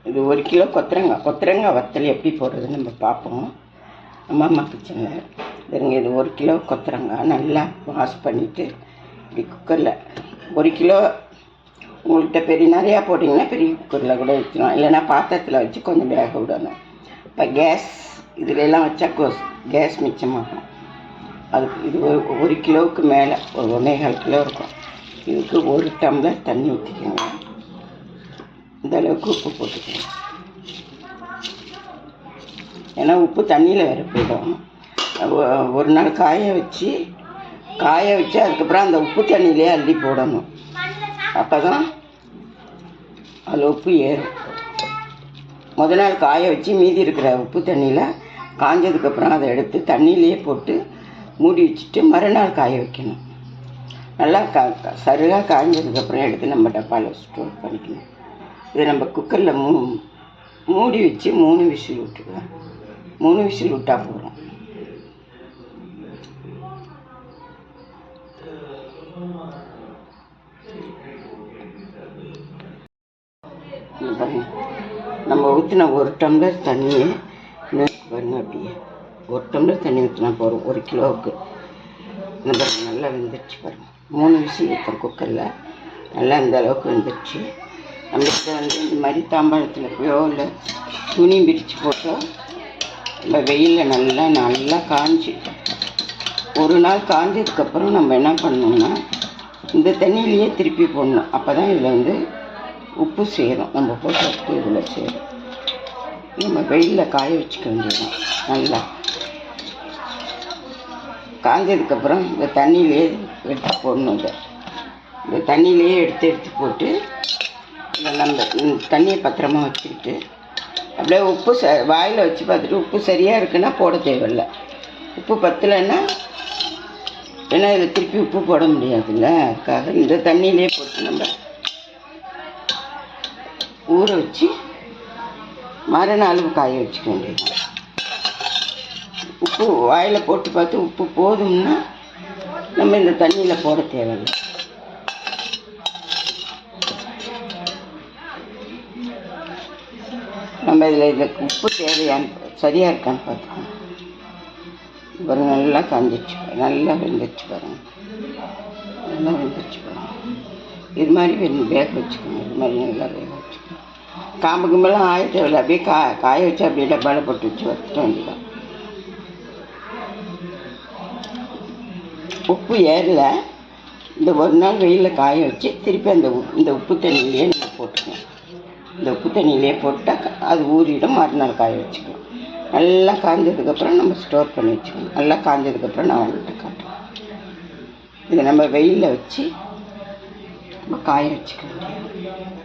இது 1 கிலோ கொத்தரங்காய் வத்தல் எப்படி போடுறதுன்னு நம்ம பார்ப்போம். அம்மா கிச்சனில் இதுங்க. இது 1 கிலோ கொத்தரங்காய் நல்லா வாஷ் பண்ணிவிட்டு இப்படி குக்கரில் 1 கிலோ உங்கள்கிட்ட நிறையா போட்டிங்கன்னா பெரிய குக்கரில் கூட வச்சிடலாம், இல்லைன்னா பாத்திரத்தில் வச்சு கொஞ்சம் வேக விடணும். இப்போ கேஸ் இதிலெல்லாம் வச்சா கேஸ் மிச்சமாகும். அதுக்கு இது 1 கிலோவுக்கு மேலே ஒரு 1.25 கிலோ இருக்கும். இதுக்கு 1 டம்ளர் தண்ணி ஊற்றிக்கோங்க. இந்த அளவுக்கு உப்பு போட்டுக்கோங்க. ஏன்னா உப்பு தண்ணியில் வேறு போயிடும். ஒரு நாள் காய வச்சு அதுக்கப்புறம் அந்த உப்பு தண்ணியிலே அள்ளி போடணும். அப்போ தான் அதில் உப்பு ஏறும். முதல் நாள் காய வச்சு மீதி இருக்கிற உப்பு தண்ணியில் காஞ்சதுக்கப்புறம் அதை எடுத்து தண்ணியிலே போட்டு மூடி வச்சுட்டு மறுநாள் காய வைக்கணும். நல்லா சரியாக காய்ஞ்சதுக்கப்புறம் எடுத்து நம்ம டப்பாவில் ஸ்டோர் பண்ணிக்கணும். இதை நம்ம குக்கரில் மூடி வச்சு 3 விசில் விட்டுக்கலாம். 3 விசில் விட்டால் போதும். பாருங்க, நம்ம ஊற்றின 1 டம்ளர் தண்ணியை பாருங்க, அப்படியே 1 டம்ளர் தண்ணி ஊற்றினா போதும் 1 கிலோவுக்கு. இந்த பாருங்க நல்லா வெந்துடுச்சு பாருங்கள். 3 விசில் ஊற்றோம் குக்கரில். நல்லா இந்த அளவுக்கு வெந்துடுச்சு. நம்மகிட்ட இந்த மாதிரி தாம்பாளத்தில் போயோ இல்லை துணி பிரித்து போட்டோ நம்ம வெயிலில் நல்லா காஞ்சி ஒரு நாள் காஞ்சதுக்கப்புறம் நம்ம என்ன பண்ணணும்னா இந்த தண்ணியிலையே திருப்பி போடணும். அப்போ தான் இதில் உப்பு சேரும். நம்ம போட்டு இதில் சேரும். நம்ம வெயிலில் காய வச்சுக்க வேண்டியதுதான். நல்லா காஞ்சதுக்கப்புறம் இந்த தண்ணியிலே எடுத்து போடணும். இந்த தண்ணியிலையே எடுத்து போட்டு நம்ம தண்ணியை பத்திரமா வச்சுக்கிட்டு அப்படியே உப்பு வாயில் வச்சு பார்த்துட்டு உப்பு சரியாக இருக்குன்னா போட தேவையில்லை. உப்பு பத்தலைன்னா ஏன்னா இதில் திருப்பி உப்பு போட முடியாதுல்ல, அதுக்காக இந்த தண்ணியிலே போட்டு நம்ம ஊற வச்சு மறுநாள் காய வச்சுக்க வேண்டியது. உப்பு வாயில் போட்டு பார்த்து உப்பு போதும்னா நம்ம இந்த தண்ணியில் போட தேவையில்லை. நம்ம இதில் உப்பு சரியாக இருக்கான்னு பார்த்துக்கோங்க. பாருங்கள் நல்லா காஞ்சிச்சு, நல்லா வெந்துச்சு பாருங்கள். நல்லா வெந்துச்சு பாருங்கள். இது மாதிரி வேக வச்சுக்கோங்க. இது மாதிரி நல்லா வேக வச்சுக்கோங்க. காம்புக்கு மேலே ஆய தேவையில்லை. அப்படியே காய வச்சு அப்படியே டப்பாவில் போட்டு வச்சு வச்சுக்க வேண்டியதான். உப்பு ஏறல, இந்த 1 நாள் வெயிலில் காய வச்சு திருப்பி இந்த உப்பு தண்ணியிலே நம்ம போட்டுக்கணும். இந்த உப்பு தண்ணியிலே போட்டால் அது ஊறிடும். மறுநாள் காய வச்சுக்கலாம். நல்லா காஞ்சதுக்கப்புறம் நம்ம ஸ்டோர் பண்ணி வச்சுக்கணும். நல்லா காஞ்சதுக்கப்புறம் நான் உங்கள்கிட்ட காட்டுறேன். இதை நம்ம வெயிலில் வச்சு நம்ம காய வச்சுக்க வேண்டியது.